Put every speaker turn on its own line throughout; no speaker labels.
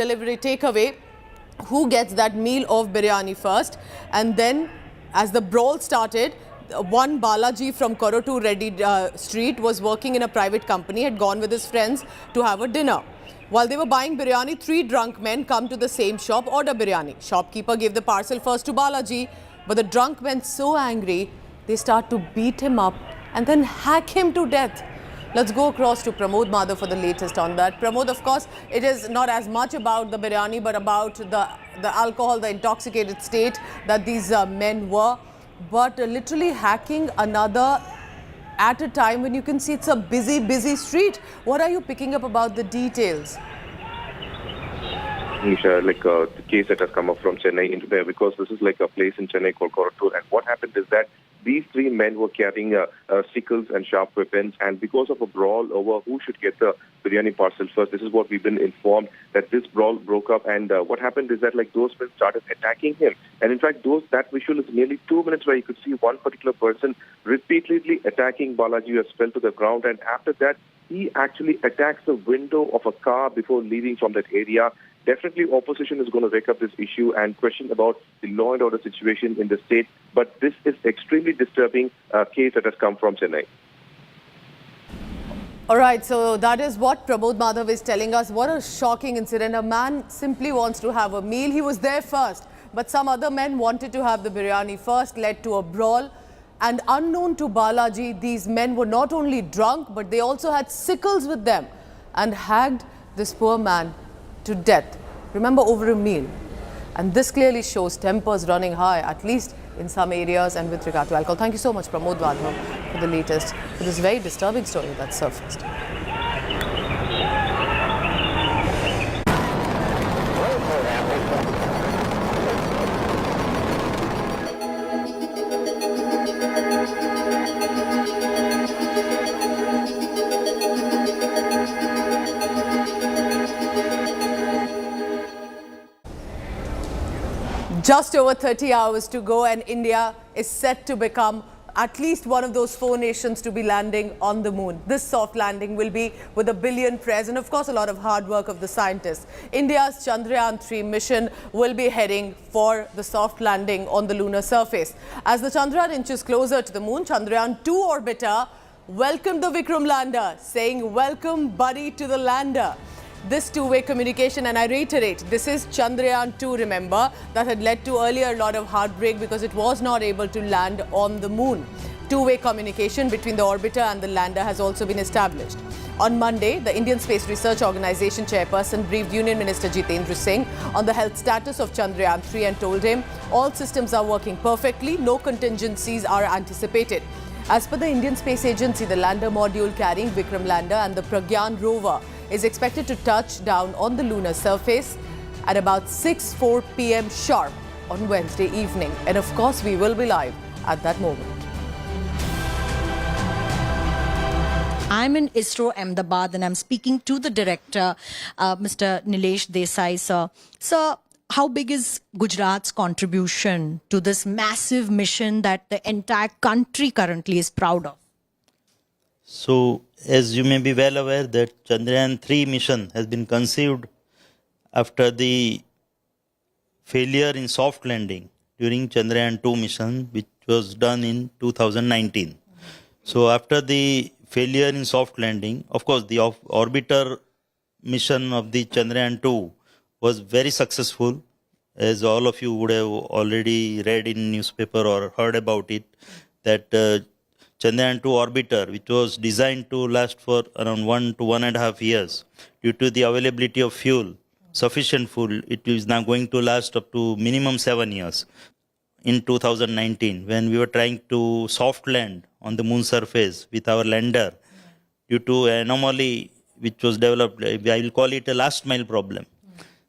delivery takeaway, who gets that meal of biryani first. And then as the brawl started, one Balaji from Korotu Reddy Street was working in a private company, had gone with his friends to have a dinner. While they were buying biryani, 3 drunk men come to the same shop, order biryani. Shopkeeper gave the parcel first to Balaji, but the drunk men so angry, they start to beat him up and then hack him to death. Let's go across to Pramod Madhav for the latest on that. Pramod, of course, it is not as much about the biryani, but about the alcohol, the intoxicated state that these men were. But literally hacking another at a time when you can see it's a busy street. What are you picking up about the details?
Nisha, the case that has come up from Chennai into there, because this is like a place in Chennai called Korotur, and what happened is that these 3 men were carrying sickles and sharp weapons, and because of a brawl over who should get the biryani parcel first, this is what we've been informed, that this brawl broke up, and what happened is that those men started attacking him. And in fact, that visual is nearly 2 minutes where you could see one particular person repeatedly attacking Balaji, who has fell to the ground, and after that, he actually attacks the window of a car before leaving from that area. Definitely, opposition is going to wake up this issue and question about the law and order situation in the state. But this is extremely disturbing case that has come from Chennai.
All right, so that is what Pramod Madhav is telling us. What a shocking incident. A man simply wants to have a meal. He was there first, but some other men wanted to have the biryani first, led to a brawl. And unknown to Balaji, these men were not only drunk, but they also had sickles with them and hacked this poor man to death. Remember, over a meal. And this clearly shows tempers running high, at least in some areas and with regard to alcohol. Thank you so much, Pramod Madhav, for the latest, for this very disturbing story that surfaced. Just over 30 hours to go, and India is set to become at least one of those 4 nations to be landing on the moon. This soft landing will be with 1 billion prayers and, of course, a lot of hard work of the scientists. India's Chandrayaan-3 mission will be heading for the soft landing on the lunar surface. As the Chandrayaan inches closer to the moon, Chandrayaan-2 orbiter welcomed the Vikram lander, saying, "Welcome, buddy, to the lander." This two-way communication, and I reiterate, this is Chandrayaan-2, remember, that had led to earlier a lot of heartbreak because it was not able to land on the moon. Two-way communication between the orbiter and the lander has also been established. On Monday, the Indian Space Research Organisation chairperson briefed Union Minister Jitendra Singh on the health status of Chandrayaan-3 and told him all systems are working perfectly, no contingencies are anticipated. As per the Indian Space Agency, the lander module carrying Vikram lander and the Pragyan rover is expected to touch down on the lunar surface at about 6:04 p.m. sharp on Wednesday evening. And of course, we will be live at that moment.
I'm in ISRO Ahmedabad and I'm speaking to the director, Mr. Nilesh Desai, sir. Sir, how big is Gujarat's contribution to this massive mission that the entire country currently is proud of?
So, as you may be well aware, that Chandrayaan-3 mission has been conceived after the failure in soft landing during Chandrayaan-2 mission, which was done in 2019. So, after the failure in soft landing, of course, the orbiter mission of the Chandrayaan-2 was very successful, as all of you would have already read in newspaper or heard about it, that Chandrayaan-2 orbiter, which was designed to last for around 1 to 1.5 years, due to the availability of fuel, sufficient fuel, it is now going to last up to minimum 7 years. In 2019, when we were trying to soft land on the moon surface with our lander, due to an anomaly which was developed, I will call it a last mile problem,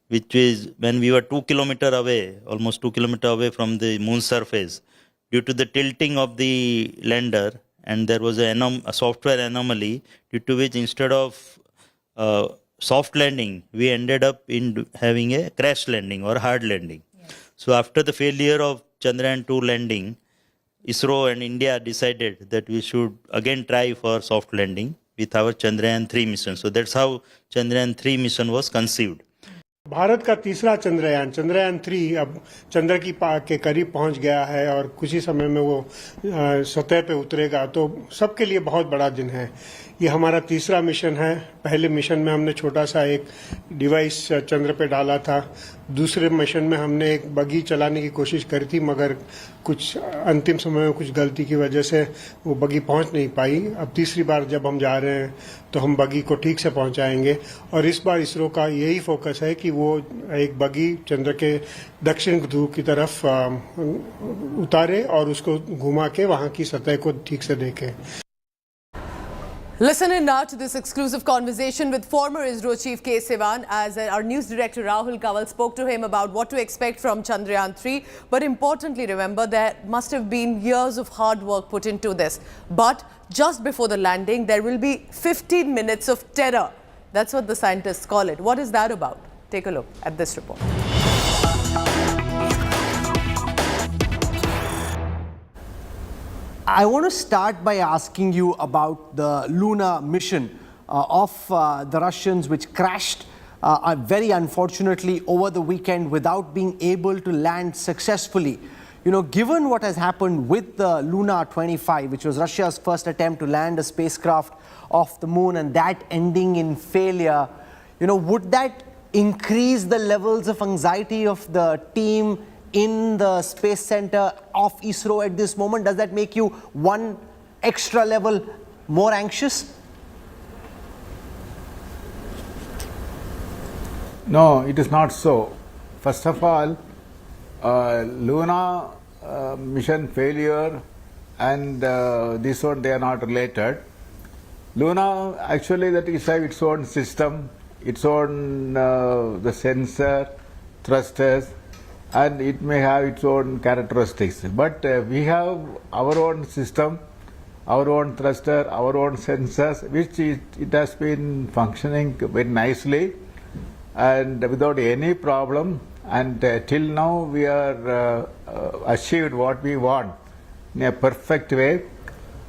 which is when we were 2 kilometers away, almost 2 kilometers away from the moon surface, due to the tilting of the lander, and there was a software anomaly, due to which instead of soft landing, we ended up in having a crash landing or hard landing. Yes. So after the failure of Chandrayaan-2 landing, ISRO and India decided that we should again try for soft landing with our Chandrayaan-3 mission. So that's how Chandrayaan-3 mission was conceived.
Bharat का तीसरा चंद्रयान 3 अब चंद्र के करीब पहुंच गया है और कुछ ही समय में वो सतह पे उतरेगा, तो सबके लिए बहुत बड़ा दिन है। ये हमारा तीसरा मिशन है। पहले मिशन में हमने छोटा सा एक डिवाइस चंद्र पे डाला था। दूसरे मिशन में हमने एक बगी चलाने की कोशिश करी थी, मगर कुछ अंतिम समय में कुछ गलती की वजह से वो बगी पहुंच नहीं पाई। अब तीसरी बार जब हम जा रहे हैं तो हम बगी को ठीक से पहुंचाएंगे और इस बार इसरो का यही फोकस है कि वो एक बगी चंद्र के दक्षिण ध्रुव की तरफ उतारे और उसको घुमा के वहां की सतह को ठीक से देखे।
Listen in now to this exclusive conversation with former ISRO Chief K. Sivan as our news director Rahul Kawal spoke to him about what to expect from Chandrayaan 3. But importantly, remember, there must have been years of hard work put into this. But just before the landing, there will be 15 minutes of terror. That's what the scientists call it. What is that about? Take a look at this report.
I want to start by asking you about the lunar mission of the Russians, which crashed very unfortunately over the weekend without being able to land successfully. You know, given what has happened with the Luna 25, which was Russia's first attempt to land a spacecraft off the moon and that ending in failure, you know, would that increase the levels of anxiety of the team in the Space Center of ISRO at this moment? Does that make you one extra level more anxious?
No, it is not so. First of all, Luna mission failure and this one, they are not related. Luna actually that is have its own system, its own the sensor, thrusters, and it may have its own characteristics. But we have our own system, our own thruster, our own sensors, which it has been functioning very nicely and without any problem. And till now we are achieved what we want in a perfect way.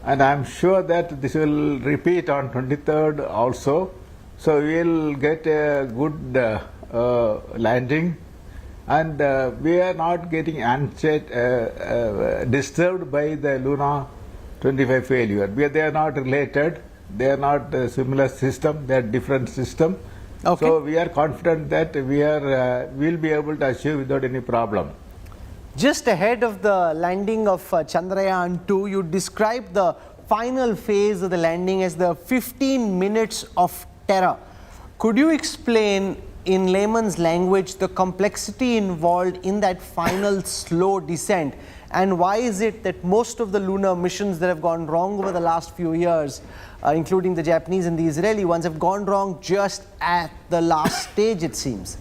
And I am sure that this will repeat on 23rd also. So we will get a good landing. And we are not getting disturbed by the Luna 25 failure. They are not related. They are not a similar system. They are different system.
Okay.
So we are confident that we will be able to achieve without any problem.
Just ahead of the landing of Chandrayaan 2, you described the final phase of the landing as the 15 minutes of terror. Could you explain in layman's language the complexity involved in that final slow descent, and why is it that most of the lunar missions that have gone wrong over the last few years, including the Japanese and the Israeli ones, have gone wrong just at the last stage, it seems?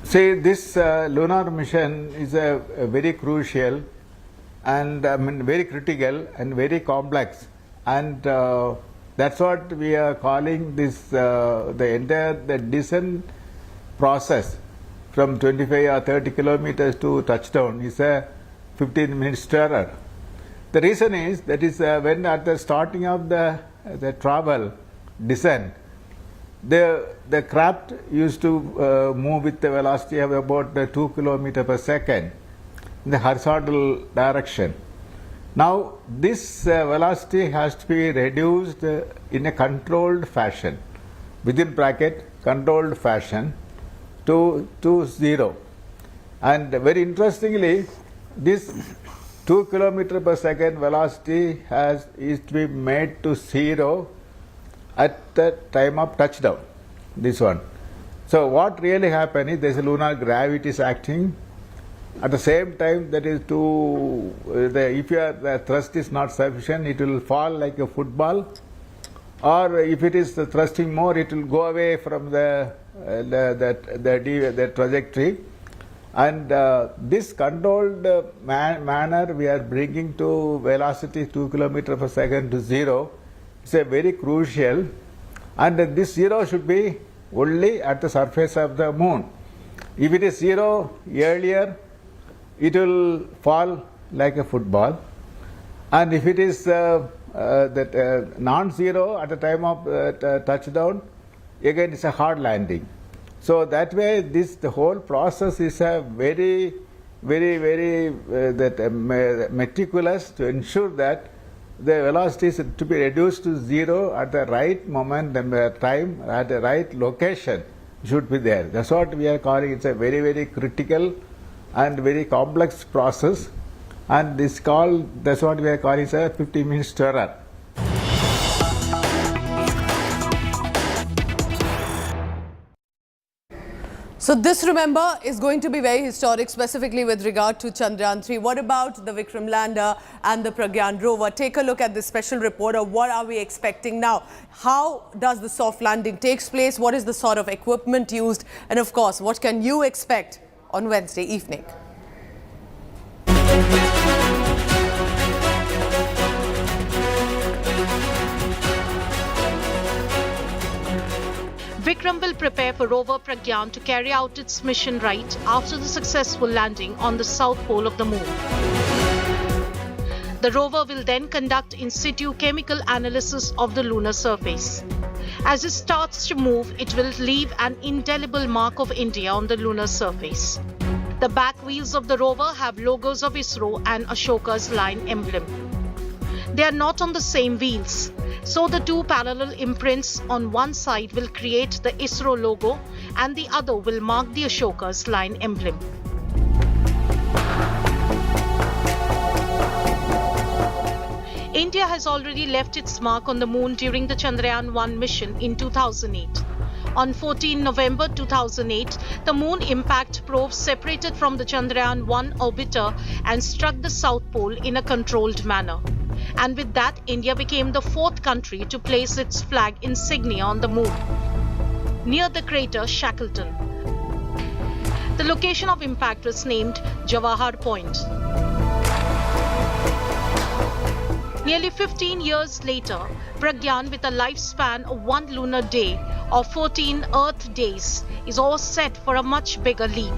See, this lunar mission is a very crucial and very critical and very complex, and that's what we are calling this the entire descent process from 25 or 30 kilometers to touchdown is a 15 minutes terror. The reason is that is when at the starting of the travel descent, the craft used to move with the velocity of about 2 kilometers per second in the horizontal direction. Now this velocity has to be reduced in a controlled fashion, within bracket controlled fashion, to 0. And very interestingly, this 2 kilometers per second velocity is to be made to 0 at the time of touchdown, this one. So what really happened is there is a lunar gravity is acting. At the same time, that is if the thrust is not sufficient, it will fall like a football, or if it is thrusting more, it will go away from the trajectory. And this controlled manner we are bringing to velocity 2 kilometers per second to 0. It's a very crucial, and this 0 should be only at the surface of the moon. If it is 0 earlier, it will fall like a football, and if it is non-zero at the time of touchdown, again it's a hard landing. So that way, the whole process is a very meticulous to ensure that the velocity is to be reduced to zero at the right moment and time at the right location should be there. That's what we are calling. It's a very critical and very complex process, and that's what we are calling a 50-minute stirrer.
So this, remember, is going to be very historic, specifically with regard to Chandrayaan 3. What about the Vikram lander and the Pragyan rover? Take a look at this special report of what are we expecting now. How does the soft landing takes place? What is the sort of equipment used? And of course, what can you expect on Wednesday evening?
Vikram will prepare for rover Pragyan to carry out its mission right after the successful landing on the south pole of the moon. The rover will then conduct in situ chemical analysis of the lunar surface. As it starts to move, it will leave an indelible mark of India on the lunar surface. The back wheels of the rover have logos of ISRO and Ashoka's line emblem. They are not on the same wheels, so the two parallel imprints on one side will create the ISRO logo and the other will mark the Ashoka's line emblem. India has already left its mark on the moon during the Chandrayaan 1 mission in 2008. On 14 November 2008, the Moon Impact Probe separated from the Chandrayaan 1 orbiter and struck the South Pole in a controlled manner. And with that, India became the fourth country to place its flag insignia on the moon, near the crater Shackleton. The location of impact was named Jawahar Point. Nearly 15 years later, Pragyan, with a lifespan of 1 lunar day or 14 Earth days, is all set for a much bigger leap.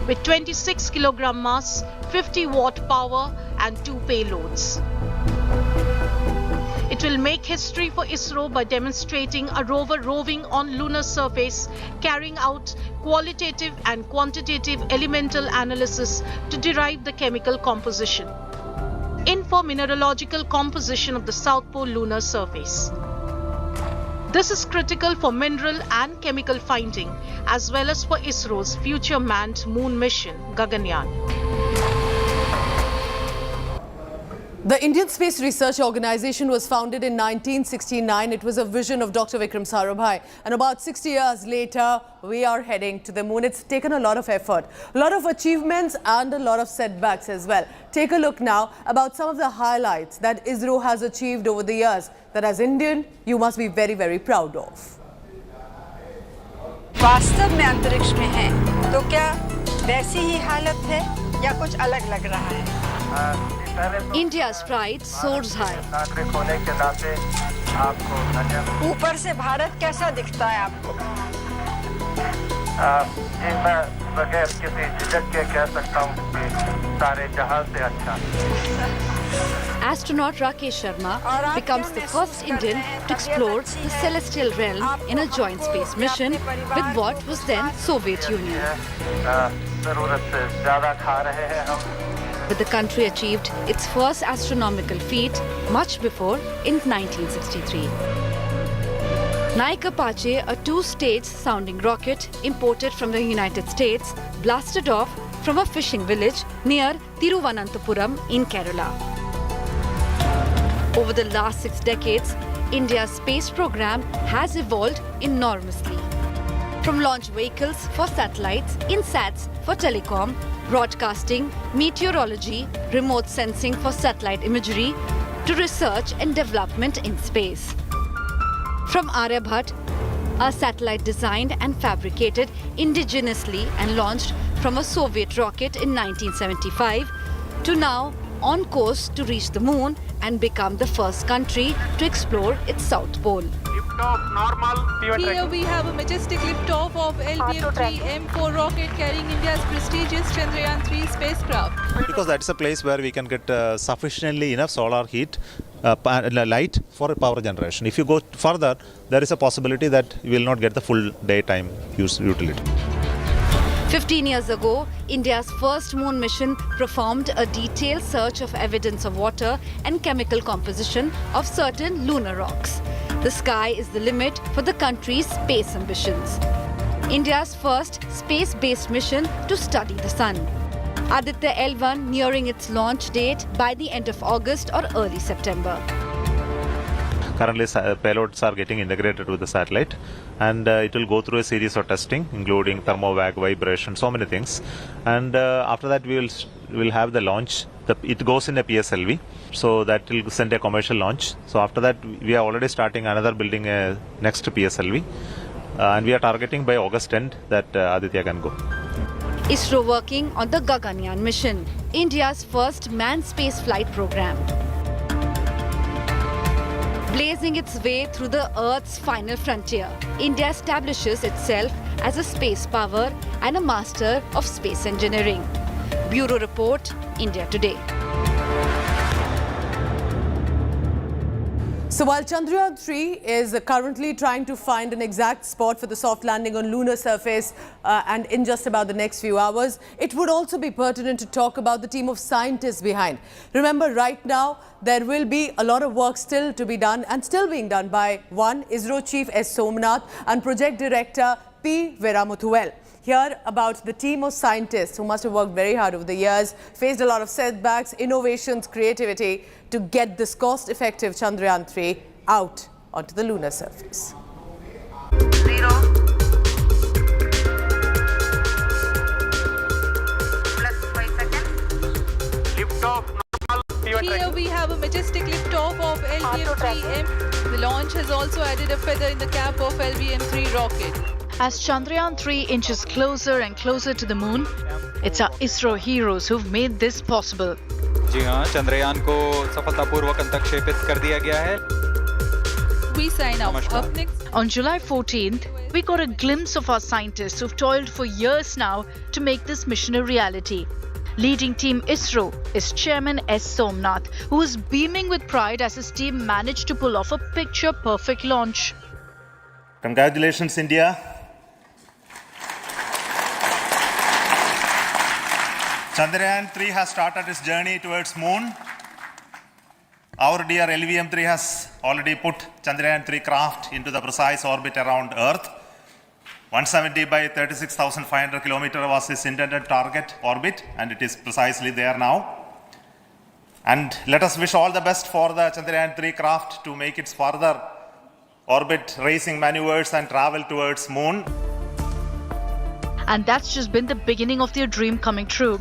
With 26 kilogram mass, 50 watt power and 2 payloads. It will make history for ISRO by demonstrating a rover roving on lunar surface, carrying out qualitative and quantitative elemental analysis to derive the chemical composition. Mineralogical composition of the South Pole lunar surface. This is critical for mineral and chemical finding, as well as for ISRO's future manned moon mission, Gaganyaan.
The Indian Space Research Organization was founded in 1969. It was a vision of Dr. Vikram Sarabhai. And about 60 years later, we are heading to the moon. It's taken a lot of effort, a lot of achievements and a lot of setbacks as well. Take a look now about some of the highlights that ISRO has achieved over the years that as Indian, you must be very proud of.
वास्तव में अंतरिक्ष में है तो क्या वैसी ही हालत है या कुछ अलग लग रहा है?
India's pride soars high.
ऊपर से भारत कैसा दिखता है आपको?
मैं बगैर किसी झिझक के कह सकता हूँ कि सारे जहां से अच्छा.
Astronaut Rakesh Sharma becomes the first Indian to explore the celestial realm in a joint space mission with what was then Soviet Union. But the country achieved its first astronomical feat much before in 1963. Nike Apache, a two-stage sounding rocket imported from the United States, blasted off from a fishing village near Thiruvananthapuram in Kerala. Over the last 6 decades, India's space program has evolved enormously. From launch vehicles for satellites, INSATs for telecom, broadcasting, meteorology, remote sensing for satellite imagery, to research and development in space. From Aryabhat, a satellite designed and fabricated indigenously and launched from a Soviet rocket in 1975, to now on course to reach the moon and become the first country to explore its south pole.
Here we have a majestic liftoff of LBM-3 M4 rocket carrying India's prestigious Chandrayaan 3 spacecraft.
Because that's a place where we can get sufficiently enough solar heat light for power generation. If you go further, there is a possibility that you will not get the full daytime utility.
15 years ago, India's first moon mission performed a detailed search of evidence of water and chemical composition of certain lunar rocks. The sky is the limit for the country's space ambitions. India's first space-based mission to study the sun. Aditya L1 nearing its launch date by the end of August or early September.
Currently, payloads are getting integrated with the satellite, and it will go through a series of testing, including thermovag, vibration, so many things. And after that, we will have the launch. It goes in a PSLV, so that will send a commercial launch. So after that, we are already starting another building a next PSLV, and we are targeting by August end that Aditya can go.
ISRO working on the Gaganyaan mission, India's first manned space flight program. Blazing its way through the Earth's final frontier, India establishes itself as a space power and a master of space engineering. Bureau Report, India Today.
So while Chandrayaan 3 is currently trying to find an exact spot for the soft landing on lunar surface and in just about the next few hours, it would also be pertinent to talk about the team of scientists behind. Remember, right now, there will be a lot of work still to be done and still being done by one, ISRO Chief S. Somnath and Project Director P. Veramuthuvel. Hear about the team of scientists who must have worked very hard over the years, faced a lot of setbacks, innovations, creativity to get this cost-effective Chandrayaan 3 out onto the lunar surface.
0 plus 5 seconds.
Lift off normal.
Here we have a majestic liftoff of LVM-3M. The launch has also added a feather in the cap of LVM-3 rocket.
As Chandrayaan 3 inches closer and closer to the moon, it's our ISRO heroes who've made this possible.
जी हाँ, चंद्रयान को सफलतापूर्वक अंतक्षेपित कर दिया गया है.
We sign off. Up next.
On July 14th, we got a glimpse of our scientists who've toiled for years now to make this mission a reality. Leading Team ISRO is Chairman S. Somnath, who is beaming with pride as his team managed to pull off a picture-perfect launch.
Congratulations, India. Chandrayaan 3 has started its journey towards moon. Our dear LVM-3 has already put Chandrayaan 3 craft into the precise orbit around Earth. 170 by 36,500 kilometers was its intended target orbit, and it is precisely there now. And let us wish all the best for the Chandrayaan 3 craft to make its further orbit racing maneuvers and travel towards moon.
And that's just been the beginning of their dream coming true.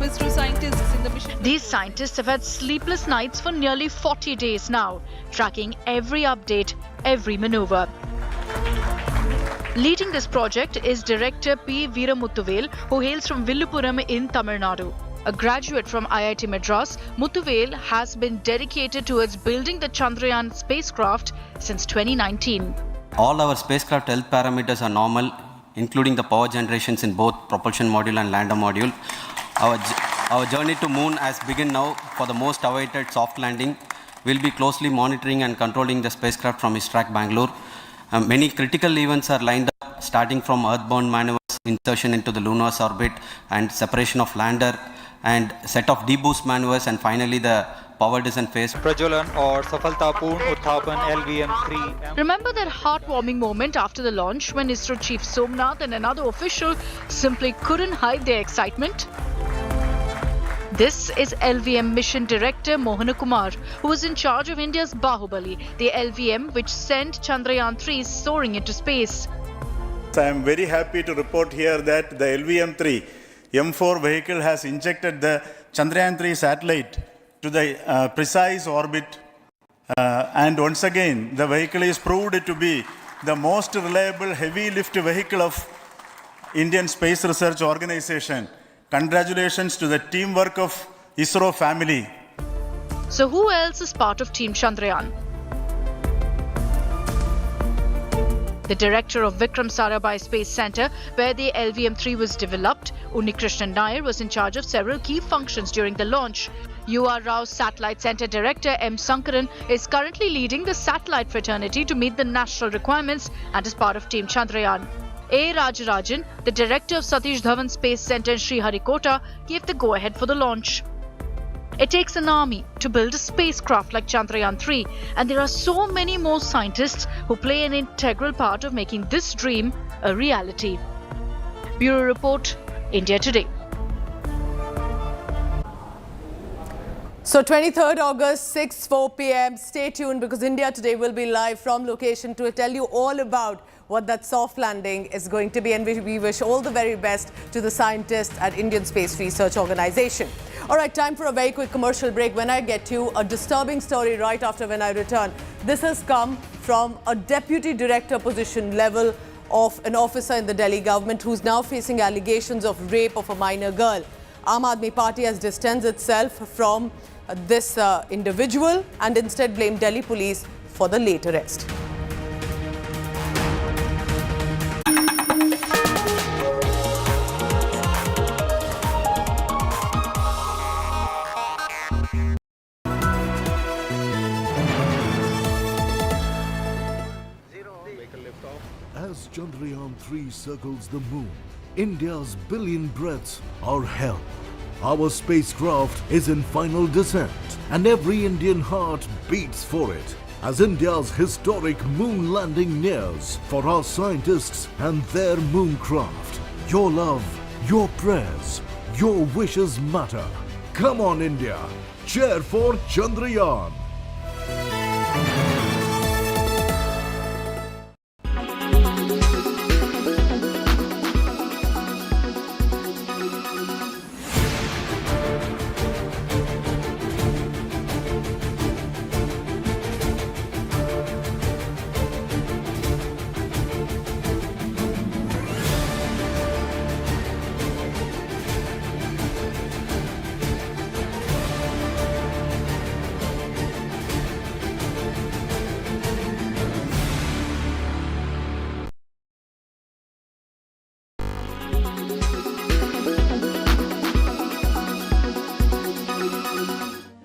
ISRO scientists in the mission.
These scientists have had sleepless nights for nearly 40 days now, tracking every update, every maneuver. Leading this project is Director P. Veramuthuvel, who hails from Villupuram in Tamil Nadu. A graduate from IIT Madras, Muthuvel has been dedicated towards building the Chandrayaan spacecraft since 2019.
All our spacecraft health parameters are normal, including the power generations in both propulsion module and lander module. Our journey to moon has begun now for the most awaited soft landing. We'll be closely monitoring and controlling the spacecraft from ISRAC Bangalore. Many critical events are lined up, starting from earthbound maneuvers, insertion into the lunar orbit, and separation of lander, and set of deboost maneuvers, and finally the power descent phase.
प्रज्वलन और सफलतापूर्ण उत्थापन LVM-3.
Remember that heartwarming moment after the launch when ISRO Chief Somnath and another official simply couldn't hide their excitement? This is LVM Mission Director Mohana Kumar, who was in charge of India's Bahubali, the LVM which sent Chandrayaan 3 soaring into space.
I am very happy to report here that the LVM-3 M4 vehicle has injected the Chandrayaan 3 satellite to the precise orbit, and once again the vehicle is proved to be the most reliable heavy lift vehicle of Indian Space Research Organization. Congratulations to the teamwork of ISRO family.
So who else is part of Team Chandrayaan? The director of Vikram Sarabhai Space Centre, where the LVM-3 was developed, Unnikrishnan Nair, was in charge of several key functions during the launch. UR Rao's Satellite Center Director M. Sankaran is currently leading the satellite fraternity to meet the national requirements and is part of Team Chandrayaan. A. Rajarajan, the director of Satish Dhawan Space Center in Sriharikota, gave the go-ahead for the launch. It takes an army to build a spacecraft like Chandrayaan 3, and there are so many more scientists who play an integral part of making this dream a reality. Bureau Report, India Today.
So 23rd August, 6:04 p.m. Stay tuned because India Today will be live from location to tell you all about what that soft landing is going to be, and we wish all the very best to the scientists at Indian Space Research Organization. All right, time for a very quick commercial break. When I get to a disturbing story right after when I return, this has come from a deputy director position level of an officer in the Delhi government who's now facing allegations of rape of a minor girl. Aam Aadmi Party has distanced itself from this individual and instead blamed Delhi police for the late arrest.
As Chandrayaan 3 circles the moon, India's billion breaths are held. Our spacecraft is in final descent, and every Indian heart beats for it as India's historic moon landing nears for our scientists and their mooncraft. Your love, your prayers, your wishes matter. Come on, India, cheer for Chandrayaan.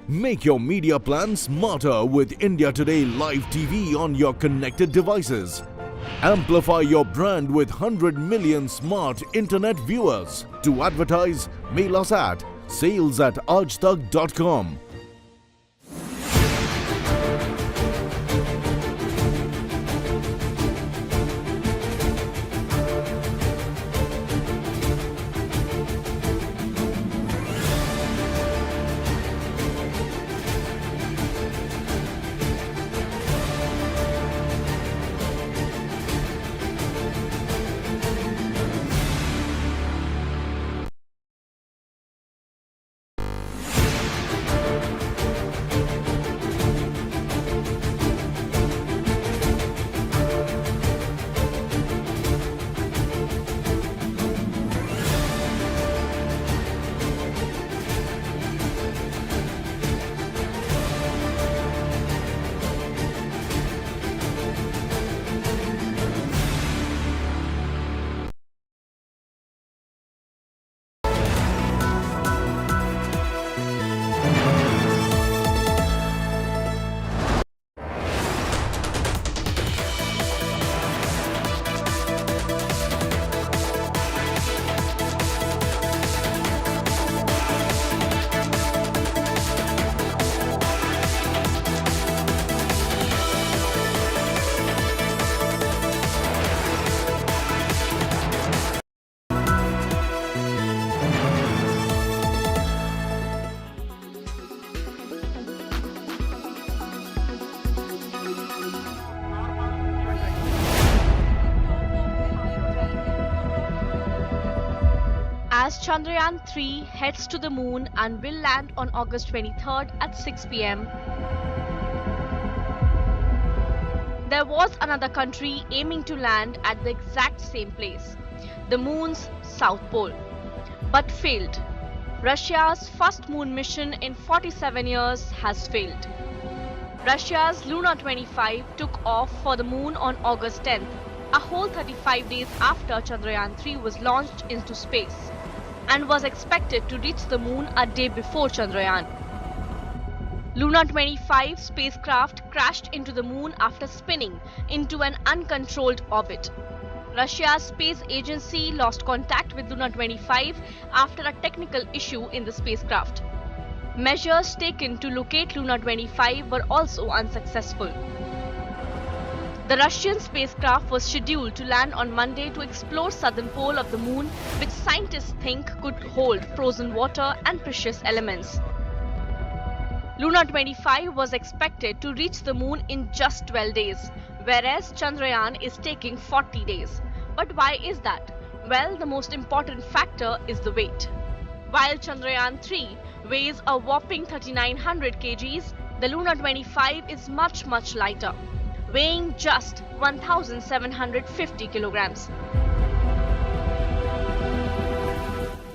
Make your media plan smarter with India Today Live TV on your connected devices. Amplify your brand with 100 million smart internet viewers. To advertise, mail us at sales@aajtak.com.
As Chandrayaan 3 heads to the moon and will land on August 23rd at 6 p.m. There was another country aiming to land at the exact same place, the moon's south pole, but failed. Russia's first moon mission in 47 years has failed. Russia's Luna 25 took off for the moon on August 10th, a whole 35 days after Chandrayaan 3 was launched into space, and was expected to reach the moon a day before Chandrayaan.
Luna 25 spacecraft crashed into the moon after spinning into an uncontrolled orbit. Russia's space agency lost contact with Luna 25 after a technical issue in the spacecraft. Measures taken to locate Luna 25 were also unsuccessful. The Russian spacecraft was scheduled to land on Monday to explore southern pole of the moon, which scientists think could hold frozen water and precious elements. Luna 25 was expected to reach the moon in just 12 days, whereas Chandrayaan is taking 40 days. But why is that? Well, the most important factor is the weight. While Chandrayaan 3 weighs a whopping 3,900 kgs, the Luna 25 is much lighter, weighing just 1,750 kilograms.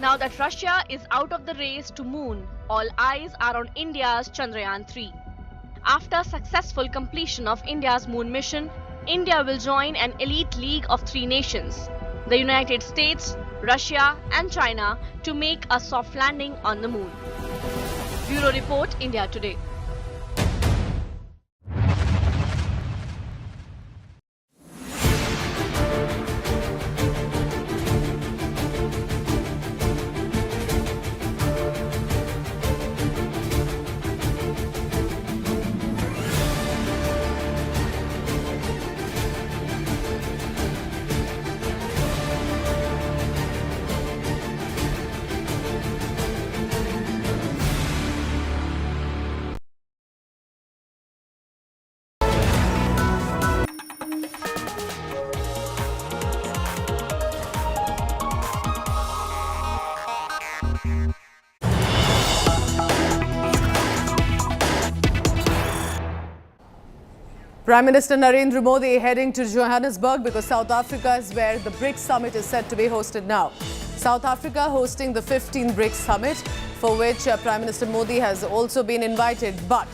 Now that Russia is out of the race to moon, all eyes are on India's Chandrayaan 3. After successful completion of India's moon mission, India will join an elite league of 3 nations, the United States, Russia and China, to make a soft landing on the moon. Bureau Report, India Today.
Prime Minister Narendra Modi heading to Johannesburg because South Africa is where the Brics summit is set to be hosted now. South Africa hosting the 15th Brics summit, for which Prime Minister Modi has also been invited. But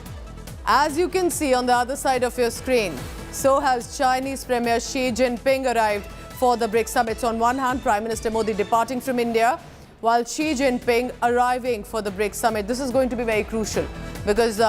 as you can see on the other side of your screen, so has Chinese Premier Xi Jinping arrived for the Brics summit. So on one hand, Prime Minister Modi departing from India, while Xi Jinping arriving for the Brics summit. This is going to be very crucial because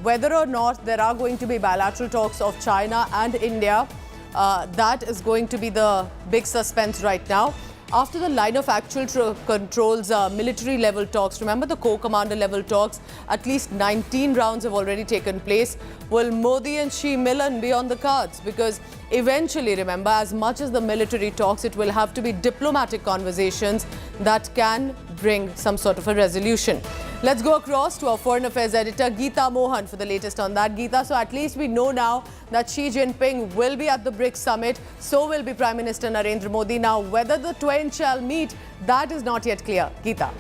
whether or not there are going to be bilateral talks of China and India, that is going to be the big suspense right now. After the line of actual controls military level talks, remember the co-commander level talks, at least 19 rounds have already taken place. Will Modi and Xi Milan be on the cards? Because eventually, remember, as much as the military talks, it will have to be diplomatic conversations that can bring some sort of a resolution. Let's go across to our Foreign Affairs editor, Geeta Mohan, for the latest on that. Geeta, so at least we know now that Xi Jinping will be at the Brics summit, so will be Prime Minister Narendra Modi. Now, whether the twain shall meet, that is not yet clear. Geeta.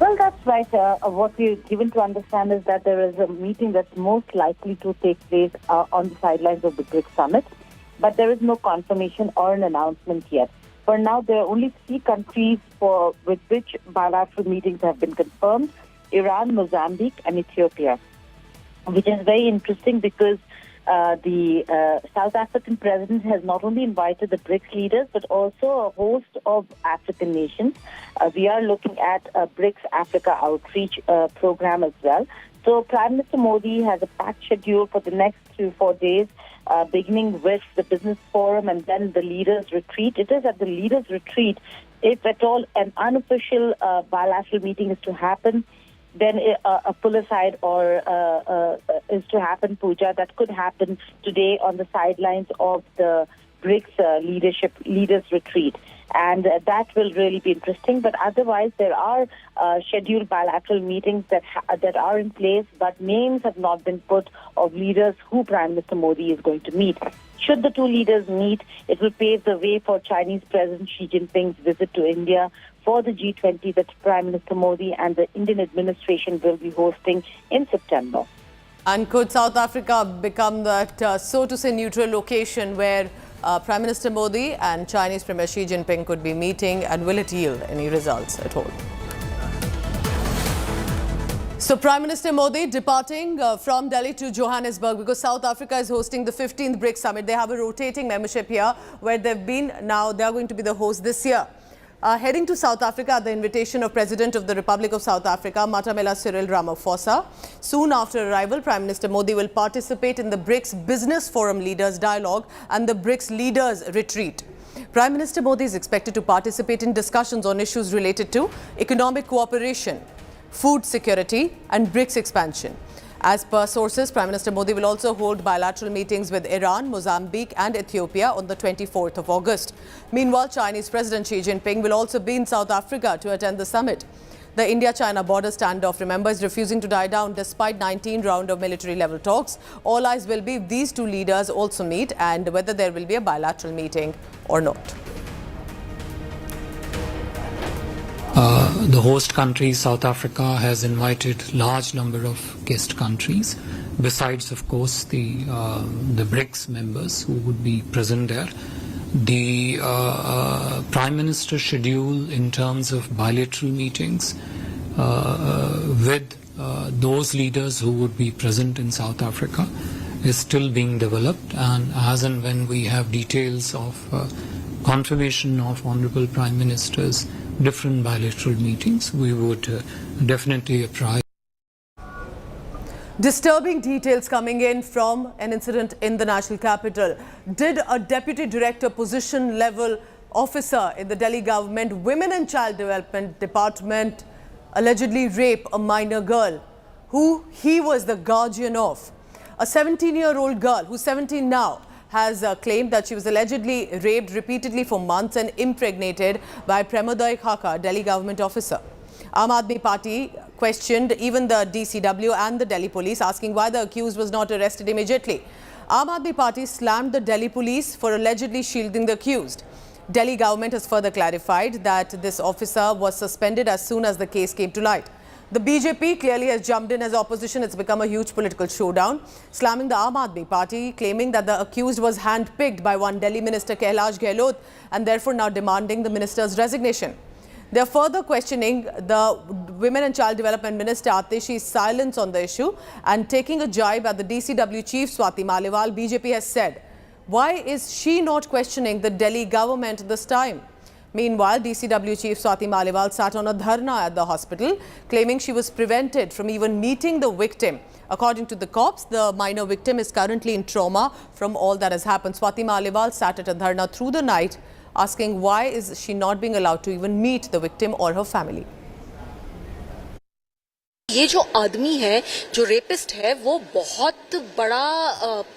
Well, that's right. What we're given to understand is that there is a meeting that's most likely to take place on the sidelines of the Brics summit, but there is no confirmation or an announcement yet. For now, there are only 3 countries with which bilateral meetings have been confirmed: Iran, Mozambique and Ethiopia, which is very interesting because the South African president has not only invited the BRICS leaders but also a host of African nations. We are looking at a BRICS Africa outreach program as well. So Prime Minister Modi has a packed schedule for the next 3-4 days, beginning with the business forum and then the leaders retreat. It is at the leaders retreat, if at all an unofficial bilateral meeting is to happen, then a pull-aside or is to happen, Pooja, that could happen today on the sidelines of the BRICS leaders retreat. And that will really be interesting. But otherwise, there are scheduled bilateral meetings that are in place, but names have not been put of leaders who Prime Minister Modi is going to meet. Should the 2 leaders meet, it will pave the way for Chinese President Xi Jinping's visit to India for the G20 that Prime Minister Modi and the Indian administration will be hosting in September.
And could South Africa become that, so to say, neutral location where Prime Minister Modi and Chinese Premier Xi Jinping could be meeting, and will it yield any results at all? So Prime Minister Modi departing from Delhi to Johannesburg because South Africa is hosting the 15th BRICS summit. They have a rotating membership here where they've been. Now they are going to be the host this year. heading to South Africa at the invitation of President of the Republic of South Africa, Matamela Cyril Ramaphosa. Soon after arrival, Prime Minister Modi will participate in the Brics Business Forum Leaders Dialogue and the Brics Leaders Retreat. Prime Minister Modi is expected to participate in discussions on issues related to economic cooperation, food security and Brics expansion. As per sources, Prime Minister Modi will also hold bilateral meetings with Iran, Mozambique and Ethiopia on the 24th of August. Meanwhile, Chinese President Xi Jinping will also be in South Africa to attend the summit. The India-China border standoff, remember, is refusing to die down despite 19 rounds of military-level talks. All eyes will be if these two leaders also meet and whether there will be a bilateral meeting or not.
The host country, South Africa, has invited large number of guest countries, besides, of course, the BRICS members who would be present there. The Prime Minister's schedule in terms of bilateral meetings with those leaders who would be present in South Africa is still being developed, and as and when we have details of confirmation of Honorable Prime Minister's different bilateral meetings, we would definitely apprise.
Disturbing details coming in from an incident in the national capital. Did a deputy director position level officer in the Delhi government Women and Child Development Department allegedly rape a minor girl who he was the guardian of? A 17-year-old girl who's 17 now has claimed that she was allegedly raped repeatedly for months and impregnated by Premoday Khaka, Delhi government officer. Aam Aadmi Party questioned even the DCW and the Delhi police, asking why the accused was not arrested immediately. Aam Aadmi Party slammed the Delhi police for allegedly shielding the accused. Delhi government has further clarified that this officer was suspended as soon as the case came to light. The BJP clearly has jumped in as opposition. It's become a huge political showdown, slamming the Aam Aadmi Party, claiming that the accused was handpicked by one Delhi minister, Kailash Gehlot, and therefore now demanding the minister's resignation. They are further questioning the Women and Child Development Minister Atishi's silence on the issue and taking a jibe at the DCW chief Swati Maliwal. BJP has said, why is she not questioning the Delhi government this time? Meanwhile, DCW chief Swati Maliwal sat on a dharna at the hospital, claiming she was prevented from even meeting the victim. According to the cops, the minor victim is currently in trauma from all that has happened. Swati Maliwal sat at a dharna through the night, asking why is she not being allowed to even meet the victim or her family.
ये जो आदमी है, जो rapist है, वो बहुत बड़ा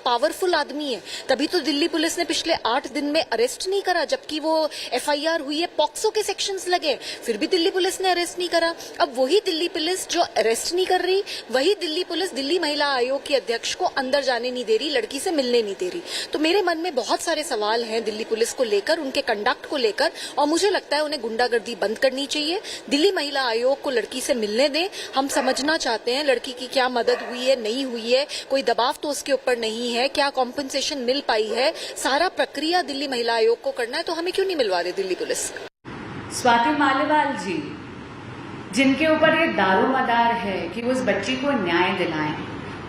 powerful आदमी है। तभी तो दिल्ली पुलिस ने पिछले 8 दिन में अरेस्ट नहीं करा, जबकि वो एफआईआर हुई है, पॉक्सो के सेक्शंस लगे, फिर भी दिल्ली पुलिस ने अरेस्ट नहीं करा। अब वही दिल्ली पुलिस जो अरेस्ट नहीं कर रही, वही दिल्ली पुलिस दिल्ली महिला आयोग की अध्यक्ष को अंदर जाने नहीं दे रही, लड़की से मिलने नहीं दे रही। तो मेरे मन में बहुत सारे सवाल हैं दिल्ली पुलिस को लेकर, उनके कंडक्ट को लेकर, और मुझे लगता है उन्हें गुंडागर्दी बंद करनी चाहिए। दिल्ली महिला आयोग को लड़की से मिलने दें। हम समझना चाहते हैं लड़की की क्या मदद हुई है, नहीं हुई है, कोई दबाव तो उसके ऊपर नहीं है, क्या कॉम्पेंसेशन मिल पाई है, सारा प्रक्रिया दिल्ली महिला आयोग को करना है। तो हमें क्यों नहीं मिलवा रही दिल्ली पुलिस?
स्वाति मालीवाल जी, जिनके ऊपर ये दारोमदार है कि वो उस बच्ची को न्याय दिलाएं,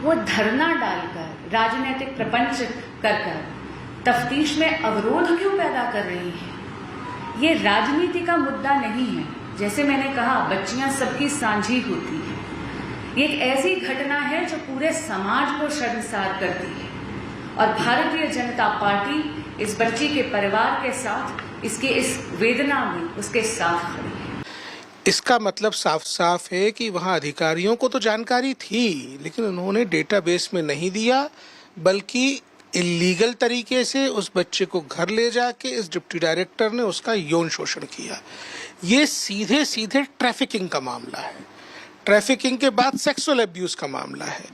वो धरना डालकर राजनीतिक प्रपंच कर तफ्तीश में अवरोध क्यों पैदा कर रही है? ये राजनीति का मुद्दा नहीं है। जैसे मैंने कहा, बच्चियां सबकी साझी होती है। ये एक ऐसी घटना है जो पूरे समाज को शर्मसार करती है, और भारतीय जनता पार्टी इस बच्ची के परिवार के साथ, इसके इस वेदना में उसके साथ खड़ी है।
इसका मतलब साफ साफ है कि वहां अधिकारियों को तो जानकारी थी, लेकिन उन्होंने डेटाबेस में नहीं दिया, बल्कि इलीगल तरीके से उस बच्चे को घर ले जाके इस डिप्टी डायरेक्टर ने उसका यौन शोषण किया। ये सीधे सीधे ट्रैफिकिंग का मामला है। ट्रैफिकिंग के बाद सेक्सुअल अब्यूज का मामला है,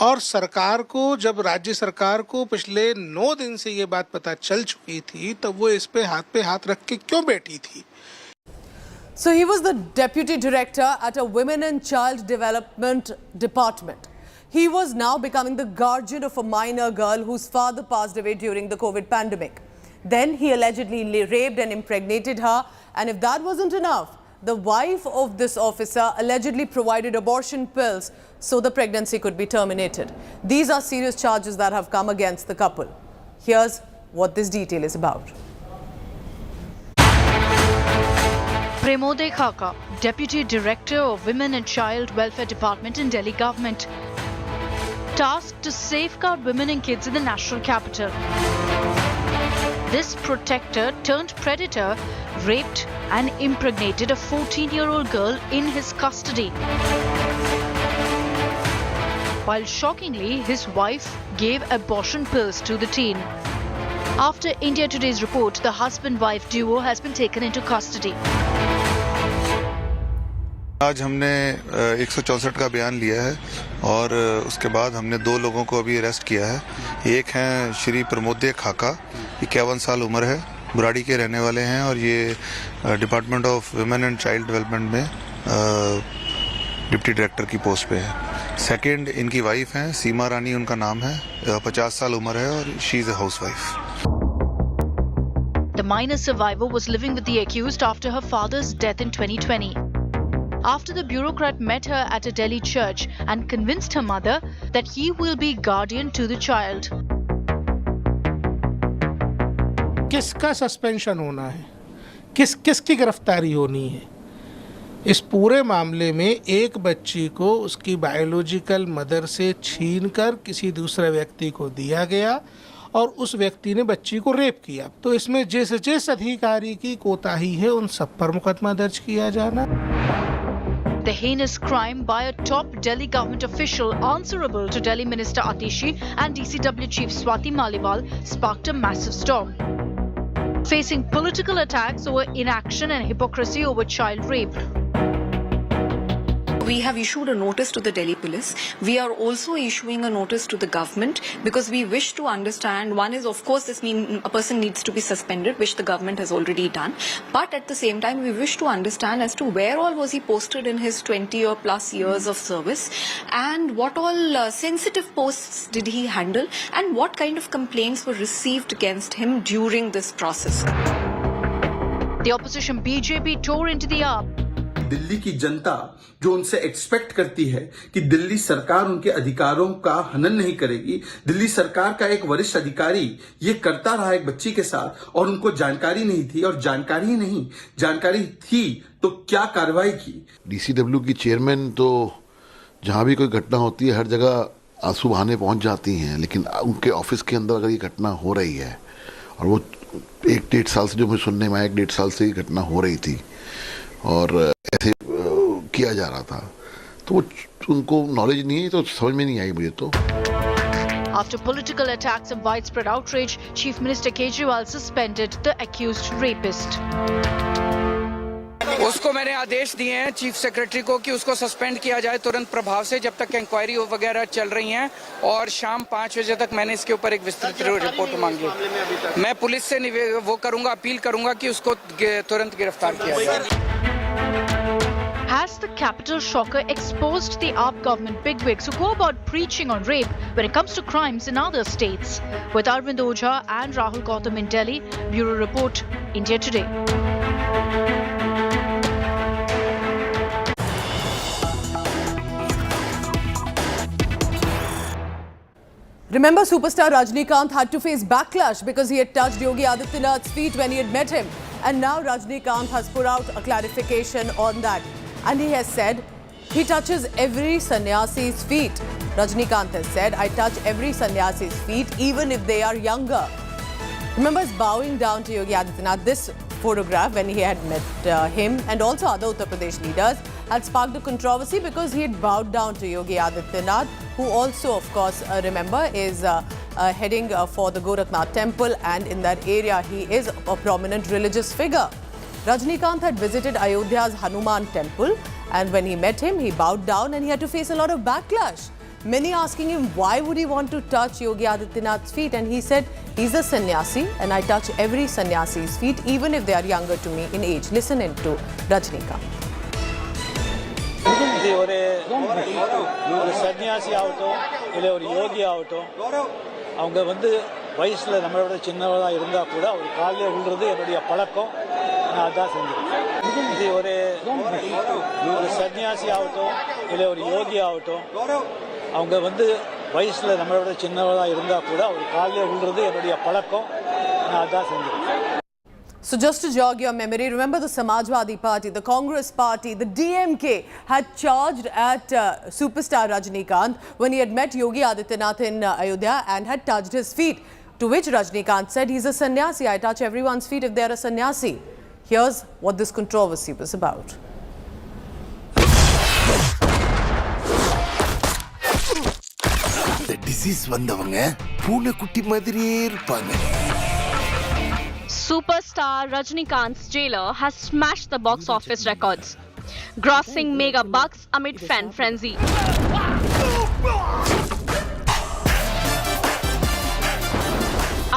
और सरकार को, जब राज्य सरकार को पिछले 9 दिन से ये बात पता चल चुकी थी, तब वो इस पे हाथ रख के क्यों बैठी थी?
So he was the deputy director at a Women and Child Development Department. He was now becoming the guardian of a minor girl whose father passed away during the COVID pandemic. Then he allegedly raped and impregnated her, and if that wasn't enough, the wife of this officer allegedly provided abortion pills so the pregnancy could be terminated. These are serious charges that have come against the couple. Here's what this detail is about.
Premode Khaka, Deputy Director of Women and Child Welfare Department in Delhi government, tasked to safeguard women and kids in the national capital. This protector turned predator raped and impregnated a 14-year-old girl in his custody. While shockingly, his wife gave abortion pills to the teen. After India Today's report, the husband-wife duo has been taken into custody.
आज हमने 164 का बयान लिया है और उसके बाद हमने 2 लोगों को अभी अरेस्ट किया है। एक हैं श्री प्रमोद खाका, 51 साल उम्र है, बुराड़ी के रहने वाले हैं और ये department of women and child development में डिप्टी डायरेक्टर की पोस्ट पे है। सेकंड इनकी वाइफ हैं, सीमा रानी उनका नाम है, 50 साल उम्र है और she is a housewife.
The minor survivor was living with the accused after her father's death in 2020. After the bureaucrat met her at a Delhi church and convinced her mother that he will be guardian to the child.
किसका suspension होना है, किसकी गिरफ्तारी होनी है? इस पूरे मामले में एक बच्ची को उसकी बायोलॉजिकल मदर से छीनकर किसी दूसरे व्यक्ति को दिया गया और उस व्यक्ति ने बच्ची को रेप किया। तो इसमें जिस अधिकारी की कोताही है उन सब पर मुकदमा दर्ज किया जाना।
The heinous crime by a top Delhi government official answerable to Delhi Minister Atishi and DCW Chief Swati Maliwal sparked a massive storm. Facing political attacks over inaction and hypocrisy over child rape.
We have issued a notice to the Delhi police. We are also issuing a notice to the government because we wish to understand, one is of course this means a person needs to be suspended, which the government has already done. But at the same time we wish to understand as to where all was he posted in his 20 or plus years of service and what all sensitive posts did he handle and what kind of complaints were received against him during this process.
The opposition BJP tore into the AAP.
Delhi की जनता जो उनसे expect करती है कि दिल्ली सरकार उनके अधिकारों का हनन नहीं करेगी, दिल्ली सरकार का एक वरिष्ठ अधिकारी ये करता रहा एक बच्ची के साथ और उनको जानकारी नहीं थी और जानकारी ही नहीं, जानकारी थी तो क्या कार्रवाई की।
डीसीडब्ल्यू की चेयरमैन तो जहां भी कोई घटना होती है हर जगह आंसू बहाने पहुंच जाती हैं, लेकिन उनके ऑफिस के अंदर अगर ये घटना हो रही है और वो 1-1.5 साल से जो मुझे सुनने में आया 1-1.5 साल से ये घटना हो रही थी और ऐसे किया जा रहा था तो उनको नॉलेज नहीं है तो समझ में नहीं आई मुझे तो।
After political attacks and widespread outrage, Chief Minister Kejriwal suspended the accused rapist.
उसको मैंने आदेश दिए हैं चीफ सेक्रेटरी को कि उसको सस्पेंड किया जाए तुरंत प्रभाव से जब तक इंक्वायरी वगैरह चल रही हैं और शाम 5 बजे तक मैंने इसके ऊपर एक विस्तृत रिपोर्ट मांगी। मैं पुलिस से वो करूंगा, अपील करूंगा कि उसको तुरंत गिरफ्तार किया जाए।
Has the capital shocker exposed the AAP government bigwigs who go about preaching on rape when it comes to crimes in other states? With Arvind Ojha and Rahul Gautam in Delhi, Bureau Report, India Today.
Remember, superstar Rajinikanth had to face backlash because he had touched Yogi Adityanath's feet when he had met him. And now Rajinikanth has put out a clarification on that. And he has said he touches every sannyasi's feet. Rajinikanth has said, I touch every sannyasi's feet even if they are younger. Remember, he's bowing down to Yogi Adityanath. This photograph when he had met him and also other Uttar Pradesh leaders had sparked a controversy because he had bowed down to Yogi Adityanath, who also, of course, remember, is heading for the Gorakhnath temple, and in that area he is a prominent religious figure. Rajinikanth had visited Ayodhya's Hanuman temple, and when he met him, he bowed down and he had to face a lot of backlash. Many asking him why would he want to touch Yogi Adityanath's feet, and he said, he's a sannyasi and I touch every sannyasi's feet even if they are younger to me in age. Listen in to Rajinikanth.
சன்னியாசி ஆகட்டும் இல்லை ஒரு யோகி ஆகட்டும் அவங்க வயசில் நம்மளோட சின்னவராக இருந்தால் கூட அவர் காலையில் விழுறது என்னுடைய பழக்கம். நான் அதான் செஞ்சேன். இது ஒரு சன்னியாசி ஆகட்டும் இல்லை ஒரு யோகி ஆகட்டும் அவங்க வயசில் நம்மளோட சின்னவராக இருந்தால் கூட அவர் காலையில் விழுறது என்னுடைய பழக்கம். நான் அதான் செஞ்சேன்.
So just to jog your memory, remember the Samajwadi Party, the Congress Party, the DMK had charged at superstar Rajinikanth when he had met Yogi Adityanath in Ayodhya and had touched his feet. To which Rajinikanth said, he's a sannyasi. I touch everyone's feet if they're a sannyasi. Here's what this controversy was about.
The disease வந்தவங்க பூனைக்குட்டி மாதிரியே இருப்பாங்க.
Superstar Rajinikanth's jailer has smashed the box office records, grossing mega bucks amid fan frenzy.